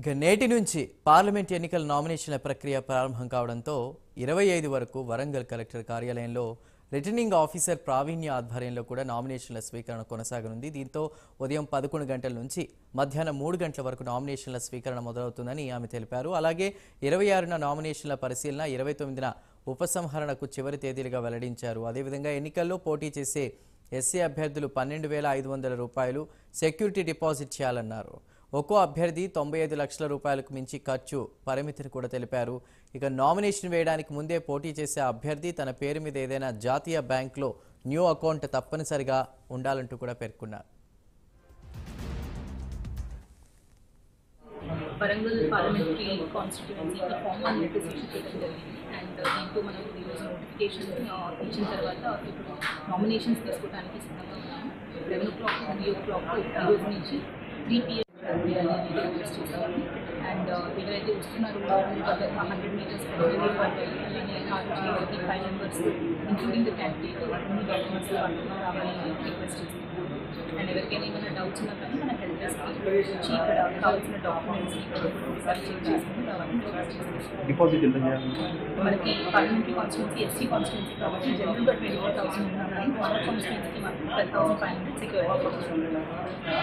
ఇక నేటి నుంచి పార్లమెంట్ ఎన్నికల నామినేషన్ల ప్రక్రియ ప్రారంభం కావడంతో 25 వరకు వరంగల్ కలెక్టర్ కార్యాలయంలో రిటర్నింగ్ ఆఫీసర్ ప్రావీణ్య ఆధ్వర్యంలో కూడా నామినేషన్ల స్వీకరణ కొనసాగనుంది. దీంతో ఉదయం 11 గంటల నుంచి మధ్యాహ్నం 3 గంటల వరకు నామినేషన్ల స్వీకరణ మొదలవుతుందని ఆమె తెలిపారు. అలాగే 26న నామినేషన్ల పరిశీలన, 29న ఉపసంహరణకు చివరి తేదీలుగా వెల్లడించారు. అదేవిధంగా ఎన్నికల్లో పోటీ చేసే ఎస్సీ అభ్యర్థులు 12,500 రూపాయలు సెక్యూరిటీ డిపాజిట్ చేయాలన్నారు. ఒక్కో అభ్యర్థి 95 లక్షల రూపాయలకు మించి ఖర్చు పరిమితిని కూడా తెలిపారు. ఇక నామినేషన్ వేయడానికి ముందే పోటీ చేసే అభ్యర్థి తన పేరు మీద ఏదైనా జాతీయ బ్యాంకులో న్యూ అకౌంట్ తప్పనిసరిగా ఉండాలంటూ కూడా పేర్కొన్నారు. వరంగల్ పార్లమెంటరీ కాన్స్టిట్యుయెన్సీకి ఫామ్ 1 నోటీస్ ఇష్యూ చేయడం జరిగింది. అండ్ దీంతో మనం ఈరోజు నోటిఫికేషన్ ఇచ్చిన తర్వాత ఇప్పుడు నామినేషన్స్ తీసుకోవడానికి సిద్ధంగా ఉన్నాము. 11 o'clock 3 o'clock ఈరోజు నుంచి 3 PM చేస్తాము. అండ్ ఎవరైతే వస్తున్నారో 100 మీటర్స్ అలాగే 5 మెంబర్స్ ఇంక్లూడింగ్ ద క్యాండిడేట్ అన్ని డాక్యుమెంట్స్ రావాలని రిక్వెస్ట్ చేస్తున్నాము. అండ్ ఎవరికైనా ఏమైనా డౌట్స్ ఉన్నా కానీ మన హెల్ప్ డెస్క్కి వచ్చి ఇక్కడ కావాల్సిన డాక్యుమెంట్స్ని ఒకసారి చెక్ చేసుకుని రావాలని డిపాజిట్ ఎంత మనకి పార్లమెంటరీ కాన్స్టిట్యున్సీ ఎస్సీ కాన్స్టిట్యున్సీ కాబట్టి జనరల్గా 24,000 ఉన్నా కానీ కాన్స్టిట్యున్సీకి 12,500 సెక్యూరిటీ